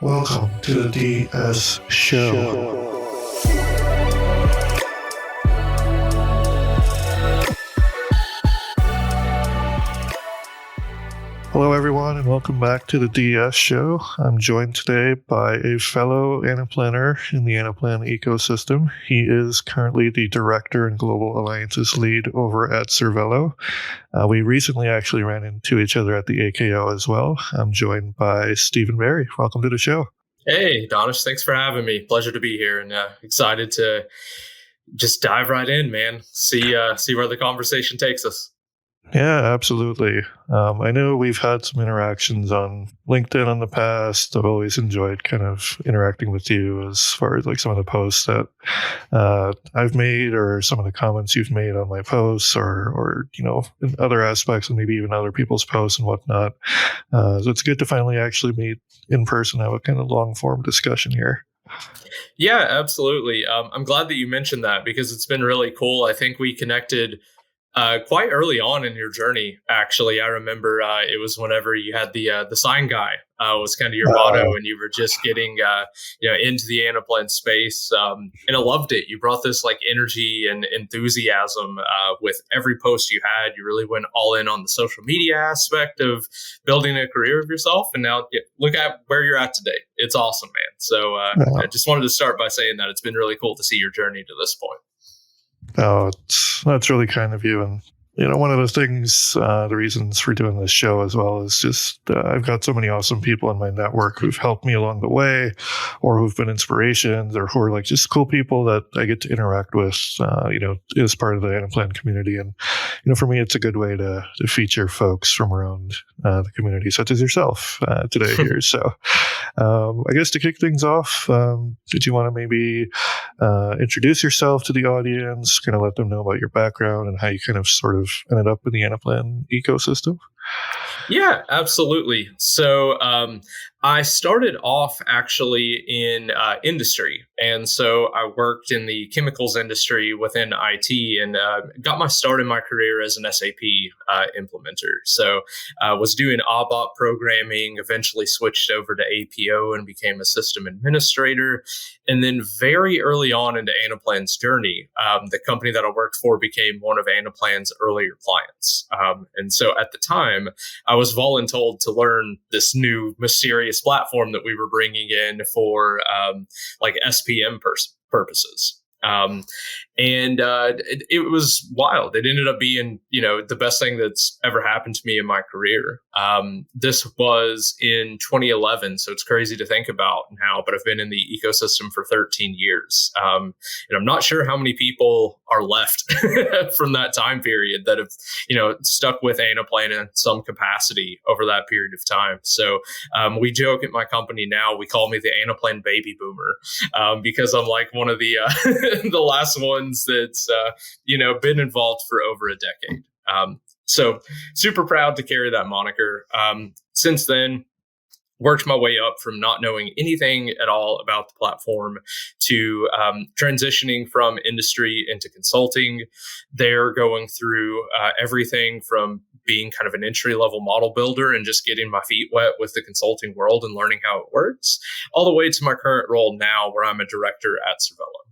Welcome to the DS Show. Hello, everyone, and welcome back to the DS Show. I'm joined today by a fellow Anaplanner in the Anaplan ecosystem. He is currently the Director and Global Alliances Lead over at Cervello. We recently actually ran into each other at the AKO as well. I'm joined by Steven Berry. Welcome to the show. Hey, Daanish, thanks for having me. Pleasure to be here, and excited to just dive right in, man. See where the conversation takes us. Yeah, absolutely. I know we've had some interactions on LinkedIn in the past. I've always enjoyed kind of interacting with you as far as like some of the posts that I've made or some of the comments you've made on my posts or you know, in other aspects and maybe even other people's posts and whatnot. So it's good to finally actually meet in person, have a kind of long form discussion here. Yeah, absolutely. I'm glad that you mentioned that because it's been really cool. I think we connected quite early on in your journey. Actually, I remember it was whenever you had the sign guy was kind of your motto, and you were just getting into the Anaplan space, and I loved it. You brought this like energy and enthusiasm with every post you had. You really went all in on the social media aspect of building a career of yourself, and now look at where you're at today. It's awesome, man. So I just wanted to start by saying that it's been really cool to see your journey to this point. Oh, that's really kind of you. And, you know, one of the things, the reasons for doing this show as well is just I've got so many awesome people in my network who've helped me along the way or who've been inspirations or who are like just cool people that I get to interact with, as part of the Anaplan community. And, you know, for me, it's a good way to feature folks from around the community, such as yourself today here. So I guess to kick things off, did you want to maybe introduce yourself to the audience, kind of let them know about your background and how you kind of sort of ended up in the Anaplan ecosystem? Yeah, absolutely. So I started off actually in industry. And so I worked in the chemicals industry within IT and got my start in my career as an SAP implementer. So I was doing ABAP programming, eventually switched over to APO and became a system administrator. And then very early on into Anaplan's journey, the company that I worked for became one of Anaplan's earlier clients. And so at the time, I was voluntold to learn this new mysterious platform that we were bringing in for like SPM purposes. It was wild. It ended up being, the best thing that's ever happened to me in my career. This was in 2011, so it's crazy to think about now, but I've been in the ecosystem for 13 years. And I'm not sure how many people are left from that time period that have, stuck with Anaplan in some capacity over that period of time. So we joke at my company now, we call me the Anaplan baby boomer because I'm like one of the the last ones that's been involved for over a decade. So super proud to carry that moniker. Since then, worked my way up from not knowing anything at all about the platform to transitioning from industry into consulting. They're going through everything from being kind of an entry-level model builder and just getting my feet wet with the consulting world and learning how it works, all the way to my current role now where I'm a director at Cervello.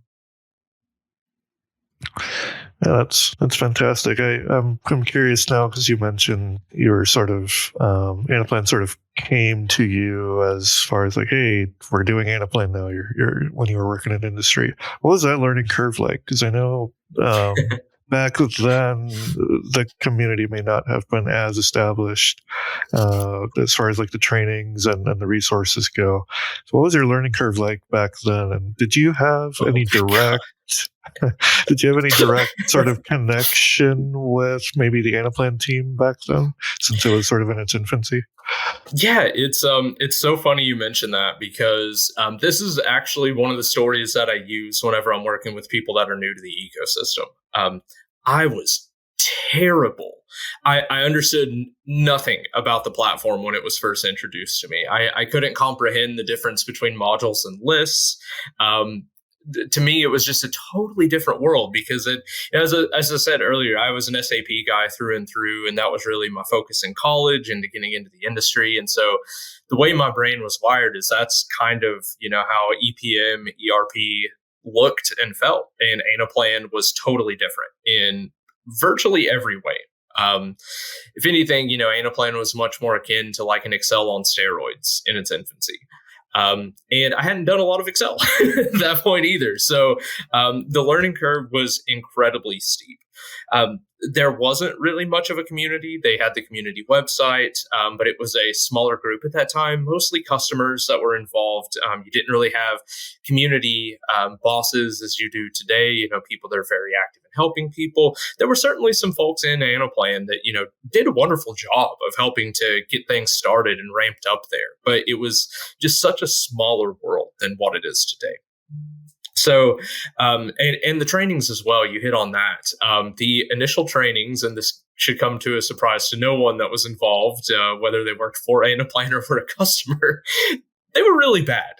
Yeah, that's fantastic. I'm curious now because you mentioned you were sort of Anaplan sort of came to you as far as like, hey, we're doing Anaplan now. You're when you were working in industry. What was that learning curve like? Because I know back then the community may not have been as established as far as like the trainings and the resources go. So what was your learning curve like back then? And did you have any direct sort of connection with maybe the Anaplan team back then, since it was sort of in its infancy? Yeah, it's so funny you mentioned that because this is actually one of the stories that I use whenever I'm working with people that are new to the ecosystem. I was terrible. I understood nothing about the platform when it was first introduced to me. I couldn't comprehend the difference between modules and lists. to me, it was just a totally different world because as I said earlier, I was an SAP guy through and through, and that was really my focus in college and getting into the industry. And so the way my brain was wired is that's kind of, how EPM, ERP looked and felt. And Anaplan was totally different in virtually every way. If anything, Anaplan was much more akin to like an Excel on steroids in its infancy. And I hadn't done a lot of Excel at that point either. So the learning curve was incredibly steep. There wasn't really much of a community. They had the community website, but it was a smaller group at that time, mostly customers that were involved. You didn't really have community bosses as you do today, people that are very active in helping people. There were certainly some folks in Anaplan that, did a wonderful job of helping to get things started and ramped up there. But it was just such a smaller world than what it is today. So, and the trainings as well, you hit on that. The initial trainings, and this should come to a surprise to no one that was involved, whether they worked for Anaplan or for a customer, they were really bad.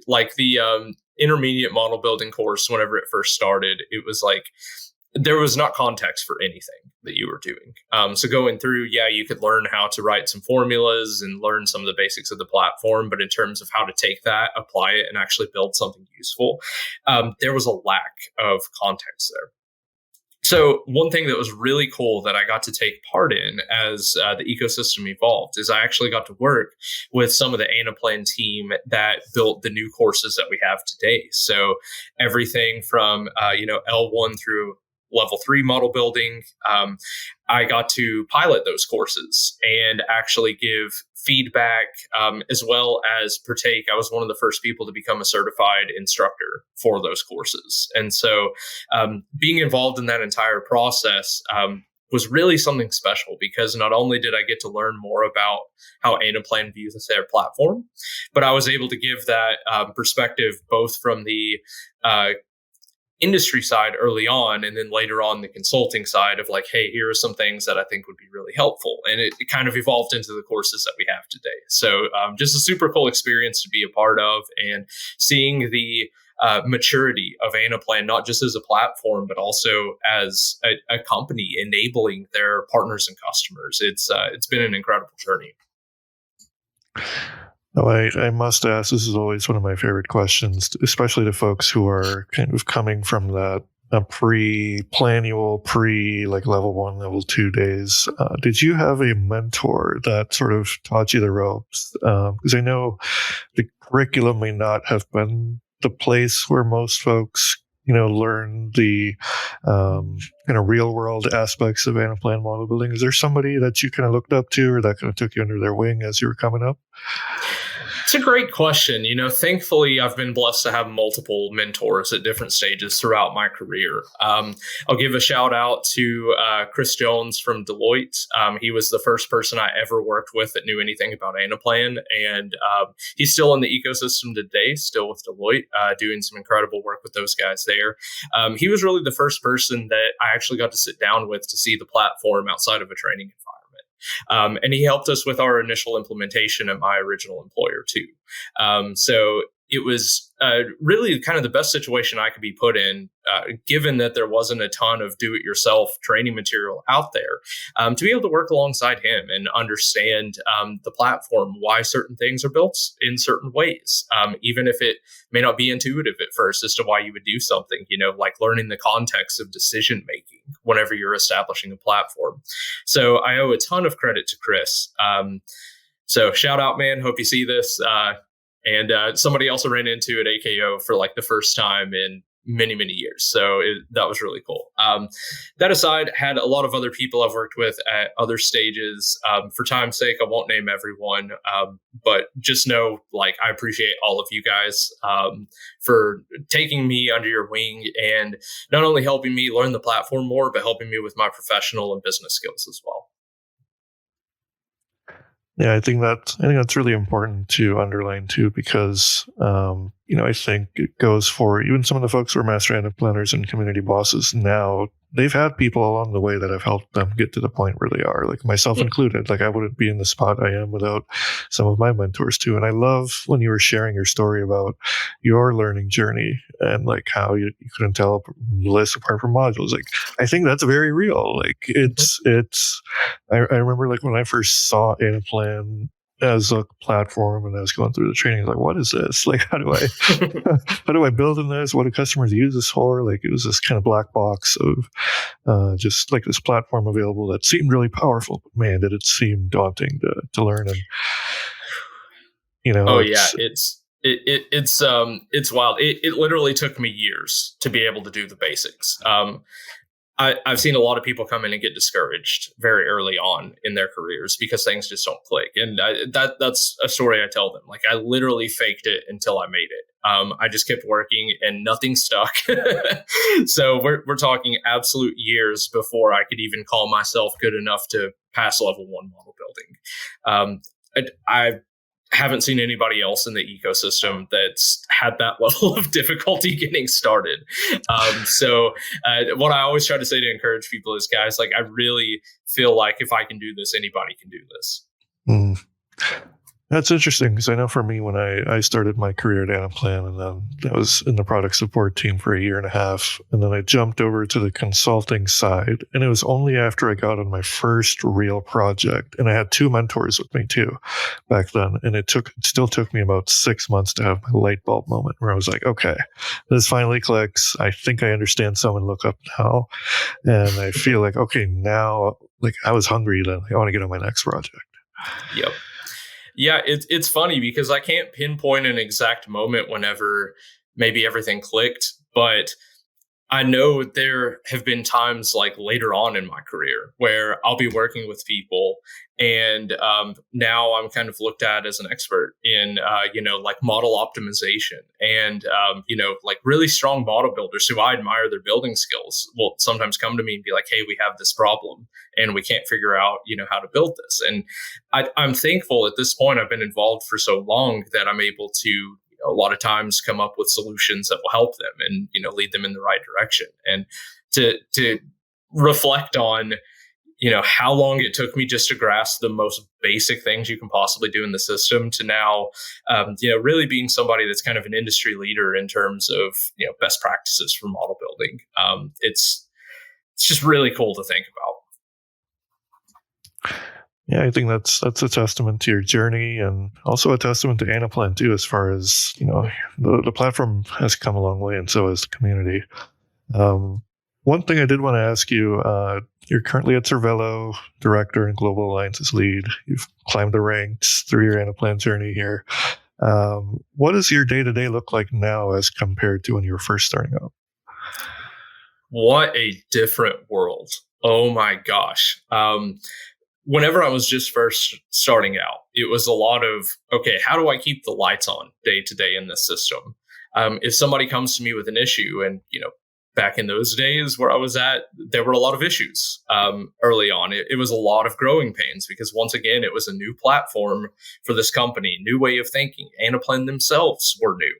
Like the intermediate model building course, whenever it first started, it was like, there was not context for anything that you were doing. So going through, you could learn how to write some formulas and learn some of the basics of the platform. But in terms of how to take that, apply it, and actually build something useful, there was a lack of context there. So one thing that was really cool that I got to take part in as the ecosystem evolved is I actually got to work with some of the Anaplan team that built the new courses that we have today. So everything from, L1 through level 3 model building, I got to pilot those courses and actually give feedback, as well as partake. I was one of the first people to become a certified instructor for those courses. And so being involved in that entire process was really something special, because not only did I get to learn more about how Anaplan views their platform, but I was able to give that perspective both from the industry side early on, and then later on the consulting side of like, hey, here are some things that I think would be really helpful. And it kind of evolved into the courses that we have today. So just a super cool experience to be a part of, and seeing the maturity of Anaplan, not just as a platform, but also as a company enabling their partners and customers. It's been an incredible journey. No, I must ask, this is always one of my favorite questions, especially to folks who are kind of coming from that pre-planual, like level 1, level 2 days. Did you have a mentor that sort of taught you the ropes? Because I know the curriculum may not have been the place where most folks, learn the kind of real world aspects of Anaplan model building. Is there somebody that you kind of looked up to, or that kind of took you under their wing as you were coming up? It's a great question. Thankfully, I've been blessed to have multiple mentors at different stages throughout my career. I'll give a shout out to Chris Jones from Deloitte. He was the first person I ever worked with that knew anything about Anaplan, and he's still in the ecosystem today, still with Deloitte, doing some incredible work with those guys there. He was really the first person that I actually got to sit down with to see the platform outside of a training environment. And he helped us with our initial implementation at my original employer too. So it was really kind of the best situation I could be put in, given that there wasn't a ton of do-it-yourself training material out there, to be able to work alongside him and understand the platform, why certain things are built in certain ways, even if it may not be intuitive at first as to why you would do something, like learning the context of decision-making whenever you're establishing a platform. So I owe a ton of credit to Chris. So shout out, man. Hope you see this. And somebody else I ran into at AKO for like the first time in many, many years. So that was really cool. That aside, had a lot of other people I've worked with at other stages. For time's sake, I won't name everyone, but just know, like, I appreciate all of you guys for taking me under your wing and not only helping me learn the platform more, but helping me with my professional and business skills as well. Yeah, I think that's really important to underline too, because I think it goes for even some of the folks who are master Anaplanners and community bosses now. they've had people along the way that have helped them get to the point where they are, like myself included. Like I wouldn't be in the spot I am without some of my mentors too. And I love when you were sharing your story about your learning journey and like how you couldn't tell lists apart from modules. Like I think that's very real. Like I remember like when I first saw Anaplan as a platform and I was going through the training, I was like, what is this? Like, how do I build in this? What do customers use this for? Like, it was this kind of black box of just like this platform available that seemed really powerful. But man, did it seem daunting to learn. And, it's wild. It literally took me years to be able to do the basics. I've seen a lot of people come in and get discouraged very early on in their careers because things just don't click. And that's a story I tell them. Like I literally faked it until I made it. I just kept working and nothing stuck. So we're talking absolute years before I could even call myself good enough to pass level 1 model building. I haven't seen anybody else in the ecosystem that's had that level of difficulty getting started. So what I always try to say to encourage people is, guys, like I really feel like if I can do this, anybody can do this. That's interesting because I know for me, when I started my career at Anaplan, and then I was in the product support team for a year and a half, and then I jumped over to the consulting side, and it was only after I got on my first real project, and I had 2 mentors with me too back then, and it still took me about 6 months to have my light bulb moment where I was like, okay, this finally clicks. I think I understand someone look up now, and I feel like, okay, now, like I was hungry then. I want to get on my next project. Yep. Yeah, it's funny because I can't pinpoint an exact moment whenever maybe everything clicked, but I know there have been times like later on in my career where I'll be working with people and now I'm kind of looked at as an expert in, like model optimization and, like really strong model builders who I admire their building skills will sometimes come to me and be like, hey, we have this problem and we can't figure out, how to build this. And I'm thankful at this point I've been involved for so long that I'm able to a lot of times come up with solutions that will help them and, lead them in the right direction. And to reflect on, how long it took me just to grasp the most basic things you can possibly do in the system to now, really being somebody that's kind of an industry leader in terms of, best practices for model building. It's just really cool to think about. Yeah, I think that's a testament to your journey and also a testament to Anaplan too, as far as, the platform has come a long way and so has the community. One thing I did want to ask you, you're currently at Cervello, director and global alliances lead. You've climbed the ranks through your Anaplan journey here. What does your day-to-day look like now as compared to when you were first starting out? What a different world. Oh my gosh. Whenever I was just first starting out, it was a lot of, okay, how do I keep the lights on day to day in this system? If somebody comes to me with an issue and, back in those days where I was at, there were a lot of issues early on. It was a lot of growing pains because once again, it was a new platform for this company, new way of thinking. Anaplan themselves were new.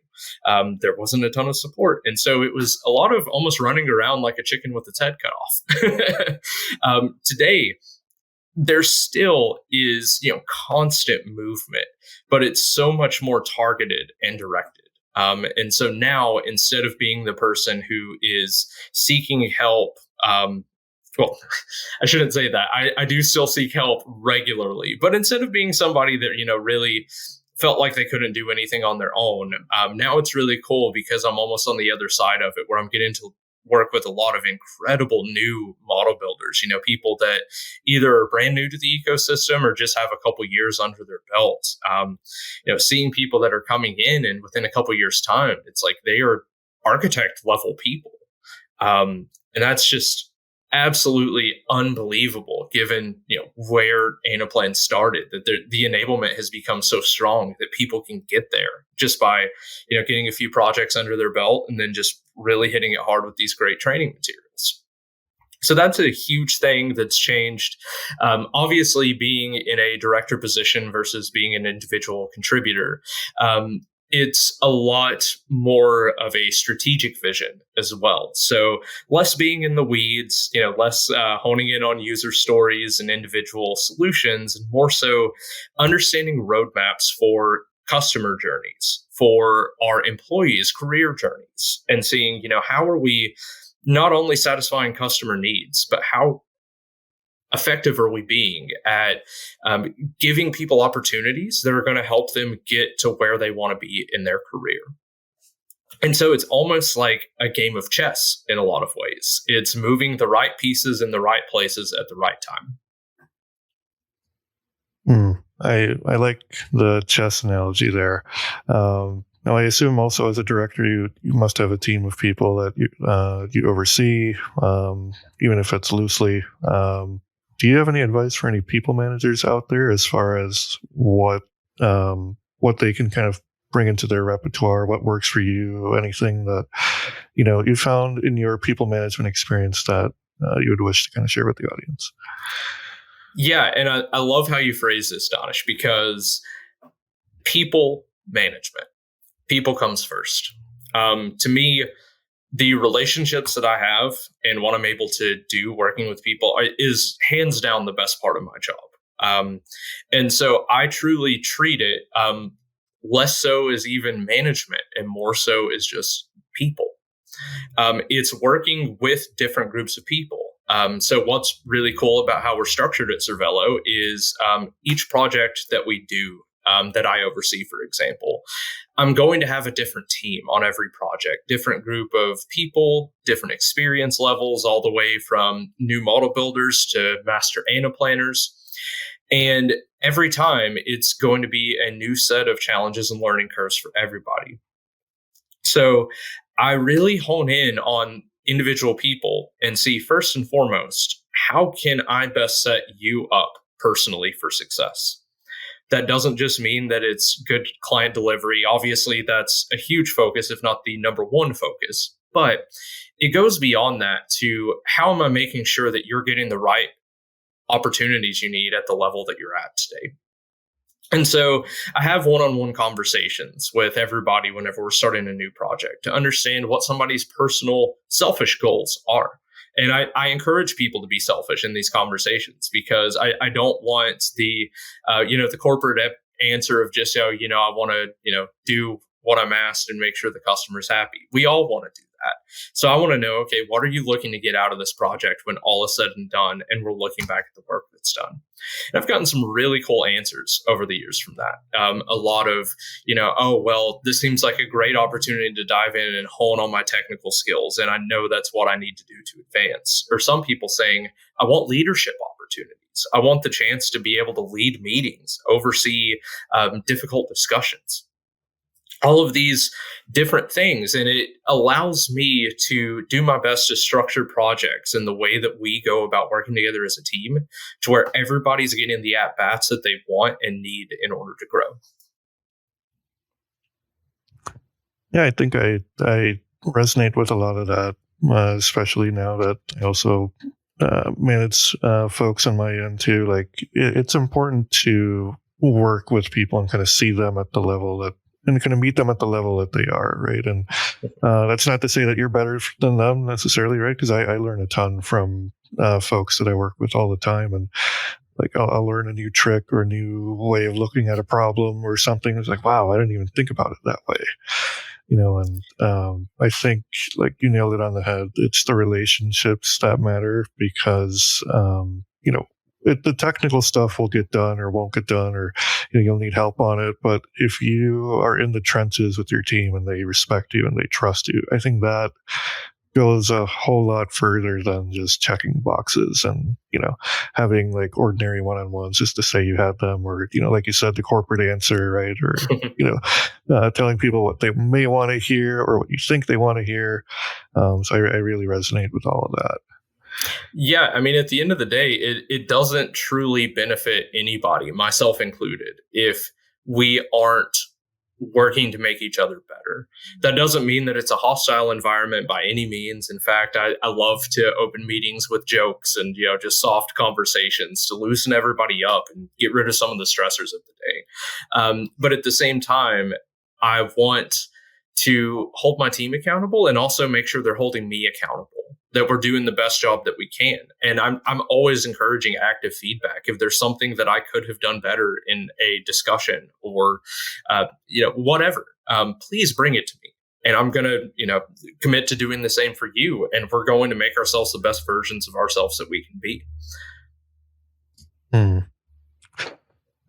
There wasn't a ton of support. And so it was a lot of almost running around like a chicken with its head cut off. Today, there still is, constant movement, but it's so much more targeted and directed. And so now, instead of being the person who is seeking help, well, I shouldn't say that. I do still seek help regularly, but instead of being somebody that, really felt like they couldn't do anything on their own, now it's really cool because I'm almost on the other side of it where I'm getting to work with a lot of incredible new model builders, people that either are brand new to the ecosystem or just have a couple years under their belt. Seeing people that are coming in and within a couple years time, it's like they are architect level people. And that's just absolutely unbelievable given, where Anaplan started, that the enablement has become so strong that people can get there just by, getting a few projects under their belt and then just really hitting it hard with these great training materials. So that's a huge thing that's changed. Obviously, being in a director position versus being an individual contributor, it's a lot more of a strategic vision as well. So less being in the weeds, less honing in on user stories and individual solutions, and more so understanding roadmaps for customer journeys, for our employees' career journeys, and seeing, how are we not only satisfying customer needs, but how effective are we being at giving people opportunities that are going to help them get to where they want to be in their career. And so it's almost like a game of chess in a lot of ways. It's moving the right pieces in the right places at the right time. I like the chess analogy there. Now, I assume also as a director, you must have a team of people that you oversee, even if it's loosely. Do you have any advice for any people managers out there as far as what they can kind of bring into their repertoire, what works for you, anything that you found in your people management experience that you would wish to kind of share with the audience? Yeah, and I love how you phrase this, Daanish, because people management, people comes first. To me, the relationships that I have and what I'm able to do working with people is hands down the best part of my job. And so I truly treat it less so as even management and more so as just people. It's working with different groups of people. So what's really cool about how we're structured at Cervello is each project that we do, that I oversee, for example, I'm going to have a different team on every project, different group of people, different experience levels, all the way from new model builders to master Anaplanners. And every time it's going to be a new set of challenges and learning curves for everybody. So I really hone in on individual people and see, first and foremost, how can I best set you up personally for success? That doesn't just mean that it's good client delivery. Obviously, that's a huge focus, if not the number one focus. But it goes beyond that to how am I making sure that you're getting the right opportunities you need at the level that you're at today? And so I have one-on-one conversations with everybody whenever we're starting a new project to understand what somebody's personal selfish goals are. And I encourage people to be selfish in these conversations, because I don't want the corporate answer of just, I want to, do what I'm asked and make sure the customer's happy. We all want to do that. So I want to know, okay, what are you looking to get out of this project when all is said and done, and we're looking back at the work that's done? And I've gotten some really cool answers over the years from that. A lot of, this seems like a great opportunity to dive in and hone on my technical skills, and I know that's what I need to do to advance. Or some people saying, I want leadership opportunities. I want the chance to be able to lead meetings, oversee difficult discussions. All of these different things. And it allows me to do my best to structure projects in the way that we go about working together as a team, to where everybody's getting the at-bats that they want and need in order to grow. Yeah, I think I resonate with a lot of that, especially now that I also manage folks on my end too. Like, it's important to work with people and kind of see them at the level that, and kind of meet them at the level that they are, right? And that's not to say that you're better than them necessarily, right? Because I learn a ton from folks that I work with all the time, and like I'll learn a new trick or a new way of looking at a problem or something. It's like, wow, I didn't even think about it that way, And I think, like, you nailed it on the head. It's the relationships that matter, because the technical stuff will get done or won't get done, or you'll need help on it. But if you are in the trenches with your team and they respect you and they trust you, I think that goes a whole lot further than just checking boxes and having like ordinary one-on-ones just to say you had them, or like you said, the corporate answer, right? Or telling people what they may want to hear or what you think they want to hear. So I really resonate with all of that. Yeah, I mean, at the end of the day, it doesn't truly benefit anybody, myself included, if we aren't working to make each other better. That doesn't mean that it's a hostile environment by any means. In fact, I love to open meetings with jokes and just soft conversations to loosen everybody up and get rid of some of the stressors of the day. But at the same time, I want to hold my team accountable and also make sure they're holding me accountable, that we're doing the best job that we can. And I'm always encouraging active feedback. If there's something that I could have done better in a discussion or, whatever, please bring it to me. And I'm going to, commit to doing the same for you. And we're going to make ourselves the best versions of ourselves that we can be.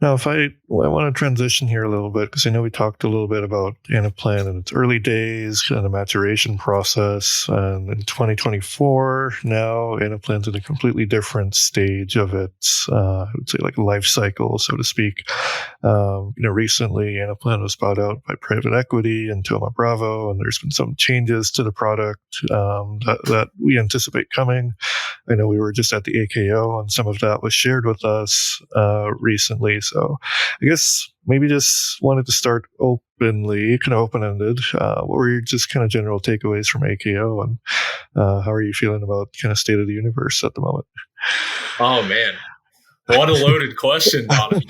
Now, if I want to transition here a little bit, because I know we talked a little bit about Anaplan and its early days and the maturation process. And in 2024, now Anaplan's in a completely different stage of its, I would say, like life cycle, so to speak. Recently, Anaplan was bought out by private equity and Thoma Bravo, and there's been some changes to the product that we anticipate coming. I know we were just at the AKO, and some of that was shared with us recently. So I guess maybe just wanted to start openly, kind of open-ended. What were your just kind of general takeaways from AKO, and how are you feeling about kind of state of the universe at the moment? Oh, man. What a loaded question, Donnie.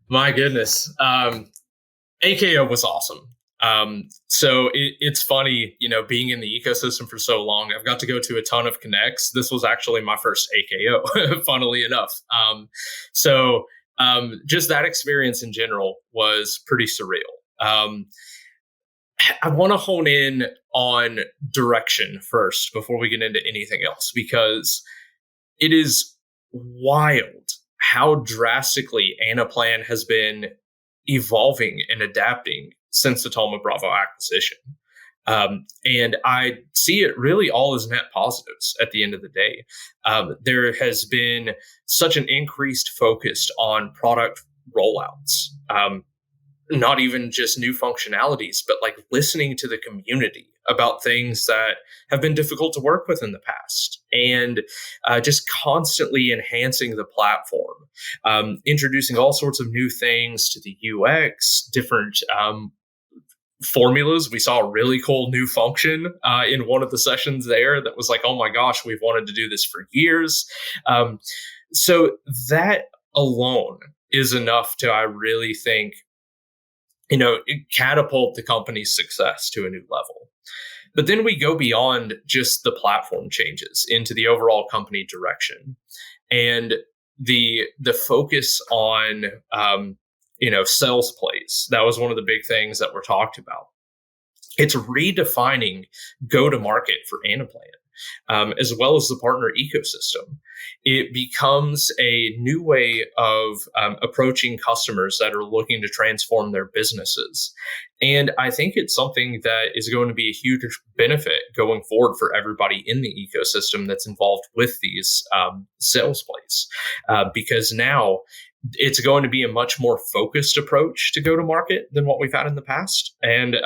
My goodness. AKO was awesome. So it's funny, being in the ecosystem for so long, I've got to go to a ton of connects. This was actually my first AKO, funnily enough. Just that experience in general was pretty surreal. I want to hone in on direction first before we get into anything else, because it is wild how drastically Anaplan has been evolving and adapting since the Thoma Bravo acquisition. And I see it really all as net positives at the end of the day. There has been such an increased focus on product rollouts, not even just new functionalities, but like listening to the community about things that have been difficult to work with in the past, and just constantly enhancing the platform, introducing all sorts of new things to the UX, different formulas. We saw a really cool new function in one of the sessions there that was like, oh my gosh, we've wanted to do this for years. So that alone is enough to, I really think, catapult the company's success to a new level. But then we go beyond just the platform changes into the overall company direction, and the focus on sales plays. That was one of the big things that were talked about. It's redefining go-to-market for Anaplan, as well as the partner ecosystem. It becomes a new way of approaching customers that are looking to transform their businesses. And I think it's something that is going to be a huge benefit going forward for everybody in the ecosystem that's involved with these sales plays, because now it's going to be a much more focused approach to go to market than what we've had in the past. And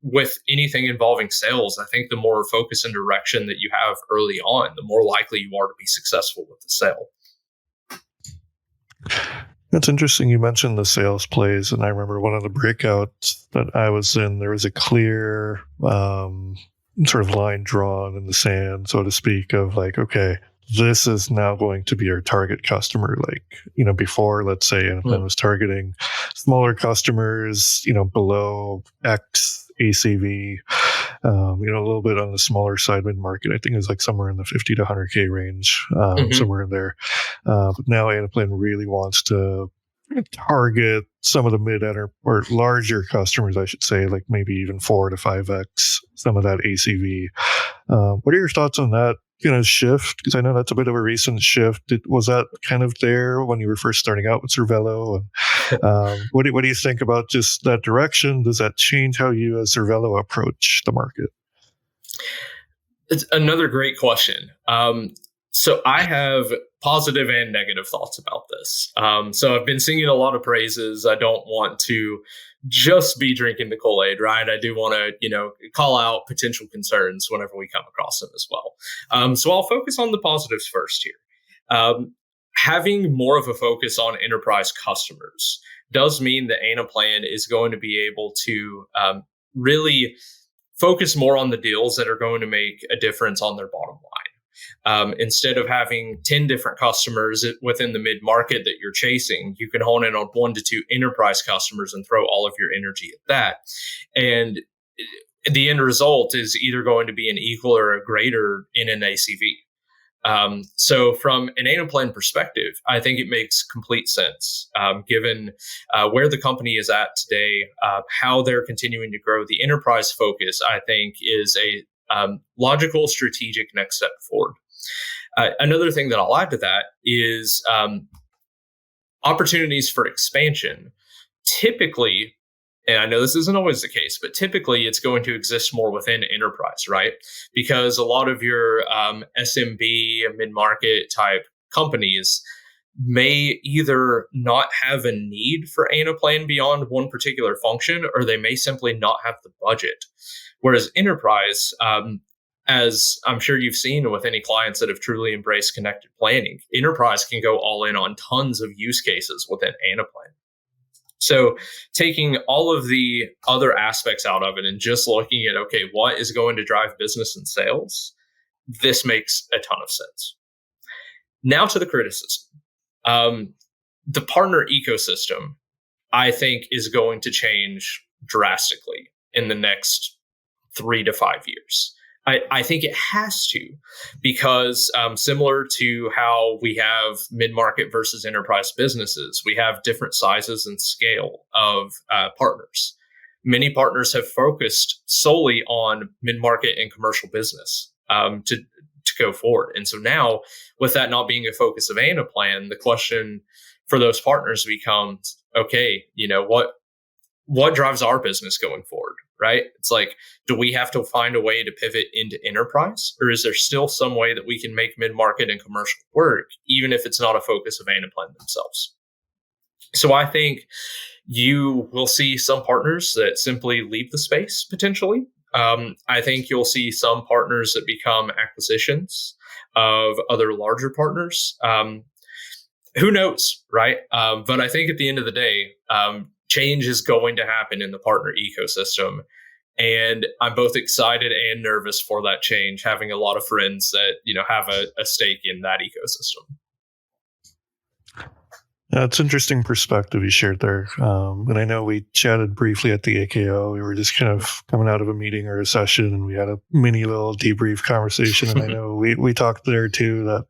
with anything involving sales, I think the more focus and direction that you have early on, the more likely you are to be successful with the sale. It's interesting you mentioned the sales plays, and I remember one of the breakouts that I was in, there was a clear sort of line drawn in the sand, so to speak, of like, okay, this is now going to be our target customer. Like, before, let's say Anaplan was targeting smaller customers, below X ACV, a little bit on the smaller side mid-market. I think it was like somewhere in the 50 to 100K range, somewhere in there. But now Anaplan really wants to target some of the mid or larger customers, I should say, like maybe even 4 to 5X some of that ACV. What are your thoughts on that shift? Because I know that's a bit of a recent shift. Was that kind of there when you were first starting out with Cervello? And what do you think about just that direction? Does that change how you as Cervello approach the market? It's another great question. So I have positive and negative thoughts about this. So I've been singing a lot of praises. I don't want to just be drinking the Kool-Aid, right? I do want to, call out potential concerns whenever we come across them as well. So I'll focus on the positives first here. Having more of a focus on enterprise customers does mean that Anaplan is going to be able to really focus more on the deals that are going to make a difference on their bottom line. Instead of having 10 different customers within the mid-market that you're chasing, you can hone in on 1 to 2 enterprise customers and throw all of your energy at that. And the end result is either going to be an equal or a greater in an ACV. So from an Anaplan perspective, I think it makes complete sense, given where the company is at today, how they're continuing to grow. The enterprise focus, I think, is a logical, strategic next step forward. Another thing that I'll add to that is opportunities for expansion. Typically, and I know this isn't always the case, but typically it's going to exist more within enterprise, right? Because a lot of your SMB, mid-market type companies may either not have a need for Anaplan beyond one particular function, or they may simply not have the budget. Whereas enterprise, as I'm sure you've seen with any clients that have truly embraced connected planning, enterprise can go all in on tons of use cases within Anaplan. So taking all of the other aspects out of it and just looking at, okay, what is going to drive business and sales? This makes a ton of sense. Now to the criticism. The partner ecosystem, I think, is going to change drastically in the next 3 to 5 years. I think it has to, because similar to how we have mid-market versus enterprise businesses, we have different sizes and scale of partners. Many partners have focused solely on mid-market and commercial business to go forward. And so now, with that not being a focus of Anaplan, the question for those partners becomes, okay, what drives our business going forward? Right? It's like, do we have to find a way to pivot into enterprise, or is there still some way that we can make mid-market and commercial work, even if it's not a focus of Anaplan themselves? So I think you will see some partners that simply leave the space potentially. I think you'll see some partners that become acquisitions of other larger partners. Who knows, right? But I think at the end of the day, change is going to happen in the partner ecosystem. And I'm both excited and nervous for that change, having a lot of friends that, have a stake in that ecosystem. It's interesting perspective you shared there. And I know we chatted briefly at the AKO. We were just kind of coming out of a meeting or a session, and we had a mini little debrief conversation. And I know we talked there too, that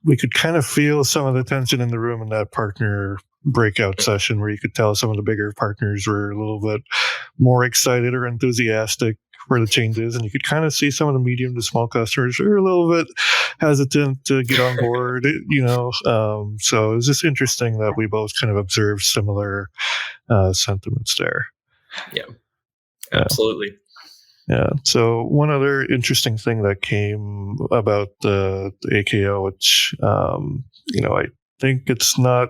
we could kind of feel some of the tension in the room in that partner breakout session, where you could tell some of the bigger partners were a little bit more excited or enthusiastic for the changes, and you could kind of see some of the medium to small customers are a little bit hesitant to get on board. So it was just interesting that we both kind of observed similar sentiments there. Yeah, absolutely. Yeah. So one other interesting thing that came about the AKO, which I think it's not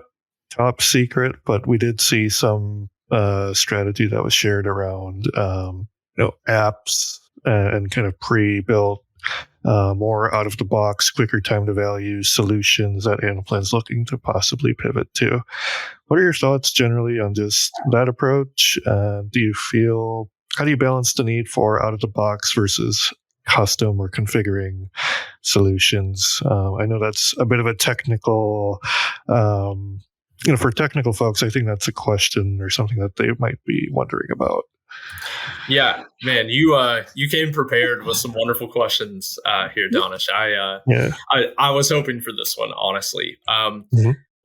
top secret, but we did see some strategy that was shared around apps and kind of pre-built, more out of the box, quicker time to value solutions that Anaplan's looking to possibly pivot to. What are your thoughts generally on just that approach? How do you balance the need for out of the box versus custom or configuring solutions? I know that's a bit of a technical, for technical folks, I think that's a question or something that they might be wondering about. Yeah, man, you came prepared with some wonderful questions here, Daanish. I was hoping for this one, honestly.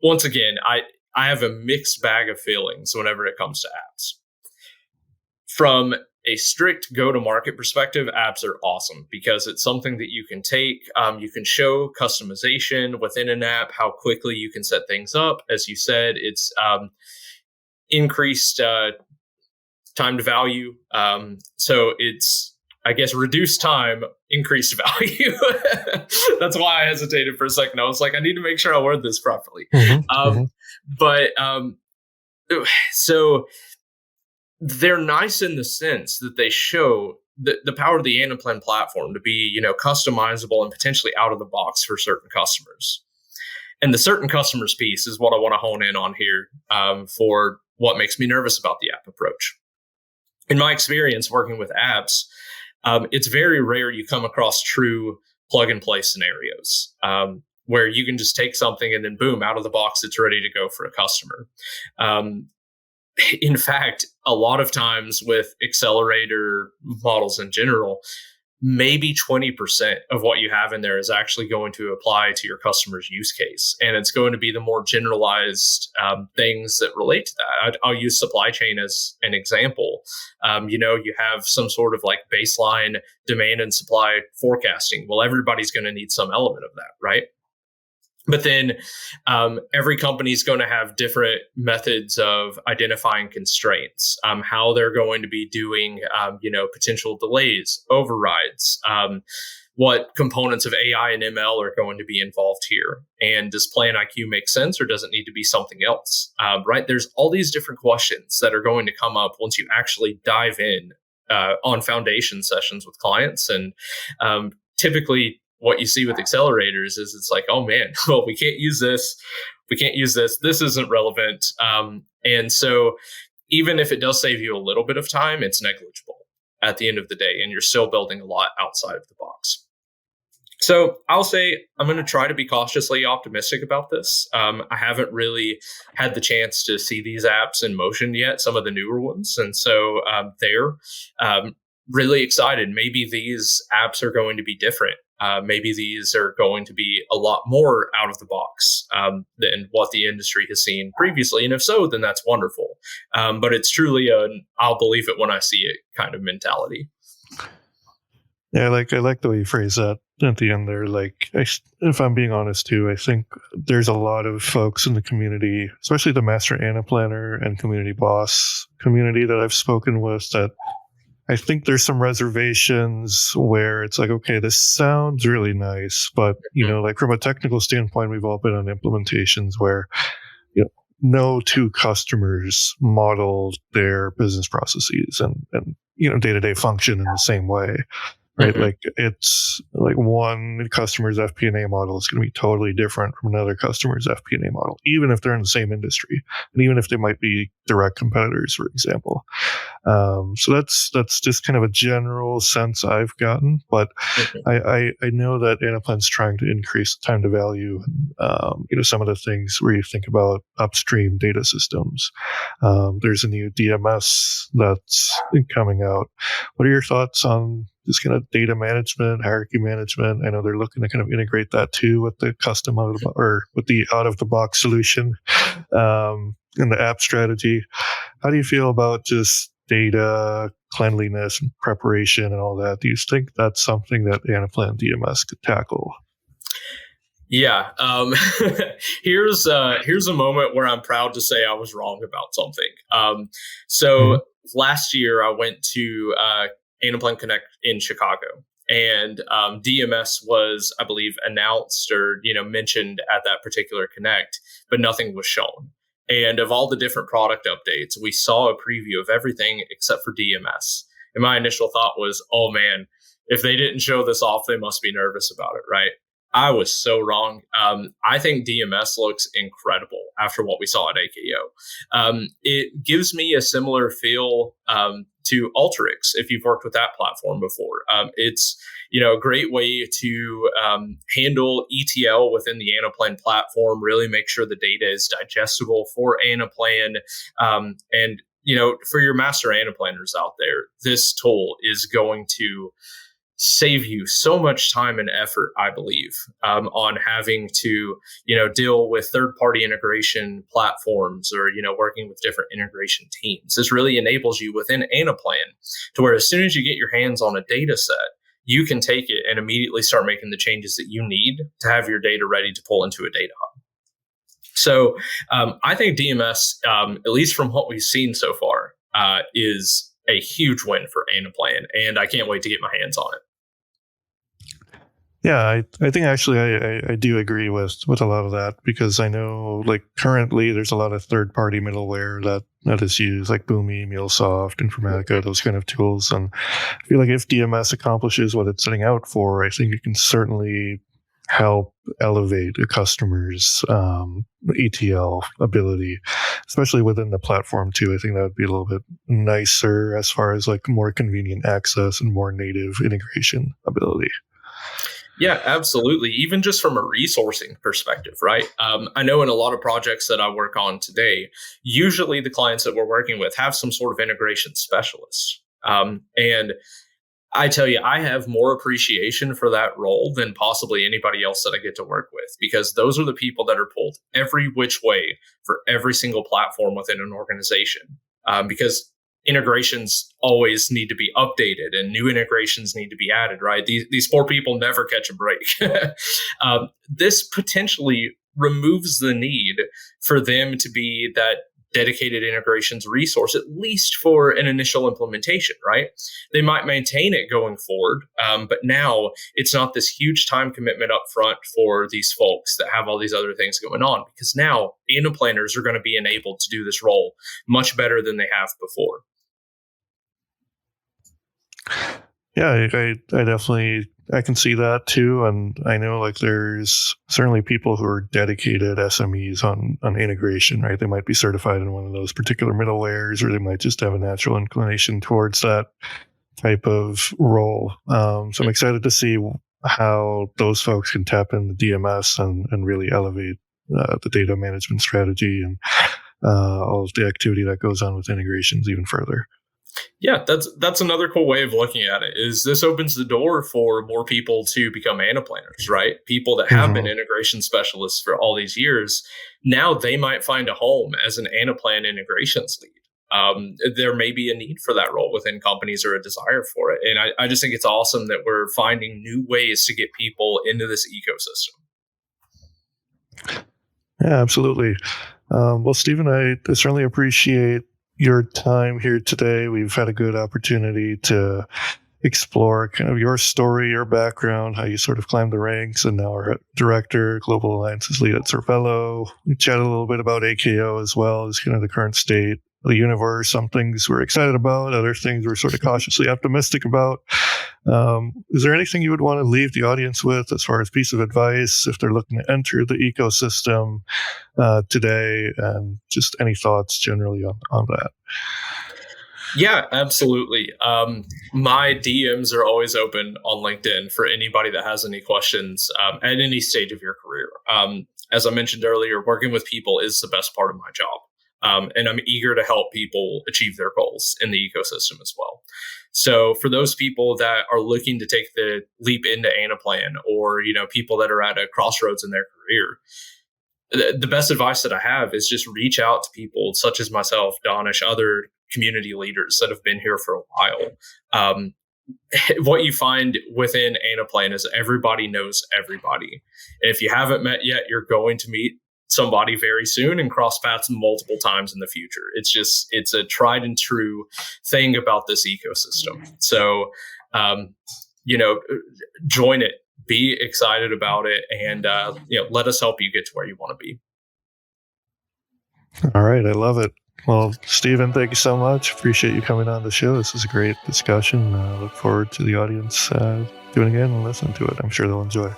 Once again, I have a mixed bag of feelings whenever it comes to apps. From a strict go-to-market perspective, apps are awesome because it's something that you can take. You can show customization within an app, how quickly you can set things up. As you said, it's increased time to value. So it's, I guess, reduced time, increased value. That's why I hesitated for a second. I was like, I need to make sure I word this properly. So they're nice in the sense that they show the power of the Anaplan platform to be, customizable and potentially out of the box for certain customers. And the certain customers piece is what I want to hone in on here for what makes me nervous about the app approach. In my experience working with apps, it's very rare you come across true plug and play scenarios, where you can just take something and then boom, out of the box, it's ready to go for a customer. In fact, a lot of times with accelerator models in general, maybe 20% of what you have in there is actually going to apply to your customer's use case. And it's going to be the more generalized things that relate to that. I'll use supply chain as an example. You have some sort of like baseline demand and supply forecasting. Well, everybody's going to need some element of that, right? But then every company is going to have different methods of identifying constraints, how they're going to be doing, potential delays, overrides, what components of AI and ML are going to be involved here. And does Plan IQ make sense, or does it need to be something else? Right? There's all these different questions that are going to come up once you actually dive in on foundation sessions with clients. And typically, what you see with accelerators is it's like, oh man, well, we can't use this. We can't use this. This isn't relevant. And so even if it does save you a little bit of time, it's negligible at the end of the day. And you're still building a lot outside of the box. So I'll say I'm going to try to be cautiously optimistic about this. I haven't really had the chance to see these apps in motion yet, some of the newer ones. And so they're really excited. Maybe these apps are going to be different. Maybe these are going to be a lot more out of the box than what the industry has seen previously. And if so, then that's wonderful. But it's truly I'll believe it when I see it kind of mentality. Yeah, I like the way you phrase that at the end there. Like, if I'm being honest too, I think there's a lot of folks in the community, especially the Master Anaplanner and Community Boss community that I've spoken with, that I think there's some reservations where it's like, okay, this sounds really nice, but, like from a technical standpoint, we've all been on implementations where, no two customers model their business processes and day-to-day function in the same way. Right. Mm-hmm. Like it's like one customer's FP&A model is going to be totally different from another customer's FP&A model, even if they're in the same industry and even if they might be direct competitors, for example. So that's just kind of a general sense I've gotten, but I know that Anaplan's trying to increase time to value and, some of the things where you think about upstream data systems. There's a new DMS that's coming out. What are your thoughts on this kind of data management, hierarchy management? I know they're looking to kind of integrate that too with the custom or with the out of the box solution and the app strategy. How do you feel about just data cleanliness and preparation and all that? Do you think that's something that Anaplan DMS could tackle? Yeah. Here's a moment where I'm proud to say I was wrong about something. Last year I went to Anaplan Connect in Chicago, and DMS was, I believe, announced or mentioned at that particular Connect, but nothing was shown. And of all the different product updates, we saw a preview of everything except for DMS. And my initial thought was, oh man, if they didn't show this off, they must be nervous about it, right? I was so wrong. I think DMS looks incredible after what we saw at AKO. It gives me a similar feel to Alteryx, if you've worked with that platform before. It's a great way to handle ETL within the Anaplan platform, really make sure the data is digestible for Anaplan. And for your master Anaplanners out there, this tool is going to save you so much time and effort, I believe, on having to, deal with third-party integration platforms or, working with different integration teams. This really enables you within Anaplan to where as soon as you get your hands on a data set, you can take it and immediately start making the changes that you need to have your data ready to pull into a data hub. So I think DMS, at least from what we've seen so far, is a huge win for Anaplan, and I can't wait to get my hands on it. Yeah, I think actually I do agree with a lot of that, because I know like currently there's a lot of third-party middleware that is used, like Boomi, MuleSoft, Informatica, those kind of tools. And I feel like if DMS accomplishes what it's setting out for, I think it can certainly help elevate a customer's ETL ability, especially within the platform too. I think that would be a little bit nicer as far as like more convenient access and more native integration ability. Yeah, absolutely. Even just from a resourcing perspective, right? I know in a lot of projects that I work on today, usually the clients that we're working with have some sort of integration specialist. And I tell you, I have more appreciation for that role than possibly anybody else that I get to work with, because those are the people that are pulled every which way for every single platform within an organization. Because integrations always need to be updated and new integrations need to be added, right? These poor people never catch a break. This potentially removes the need for them to be that dedicated integrations resource, at least for an initial implementation, right? They might maintain it going forward, but now it's not this huge time commitment up front for these folks that have all these other things going on, because now planners are going to be enabled to do this role much better than they have before. Yeah, I definitely, I can see that too. And I know like there's certainly people who are dedicated SMEs on integration, right? They might be certified in one of those particular middle layers, or they might just have a natural inclination towards that type of role. So I'm excited to see how those folks can tap into DMS and really elevate the data management strategy and all of the activity that goes on with integrations even further. Yeah, that's another cool way of looking at it. Is this opens the door for more people to become Anaplanners, right? People that have been integration specialists for all these years, now they might find a home as an Anaplan integrations lead. There may be a need for that role within companies or a desire for it. And I just think it's awesome that we're finding new ways to get people into this ecosystem. Yeah, absolutely. Well, Steven, I certainly appreciate your time here today. We've had a good opportunity to explore kind of your story, your background, how you sort of climbed the ranks, and now are director, global alliances lead at Cervello. We chatted a little bit about AKO as well as kind of the current state of the universe. Some things we're excited about, other things we're sort of cautiously optimistic about. Is there anything you would want to leave the audience with as far as piece of advice if they're looking to enter the ecosystem today, and just any thoughts generally on that? Yeah, absolutely. My DMs are always open on LinkedIn for anybody that has any questions at any stage of your career. As I mentioned earlier, working with people is the best part of my job. And I'm eager to help people achieve their goals in the ecosystem as well. So for those people that are looking to take the leap into Anaplan, or people that are at a crossroads in their career, the best advice that I have is just reach out to people such as myself, Daanish, other community leaders that have been here for a while. What you find within Anaplan is everybody knows everybody. And if you haven't met yet, you're going to meet somebody very soon and cross paths multiple times in the future. It's a tried and true thing about this ecosystem. So, join it, be excited about it, and let us help you get to where you want to be. All right, I love it. Well, Steven, thank you so much. Appreciate you coming on the show. This is a great discussion. Look forward to the audience doing it again and listening to it. I'm sure they'll enjoy.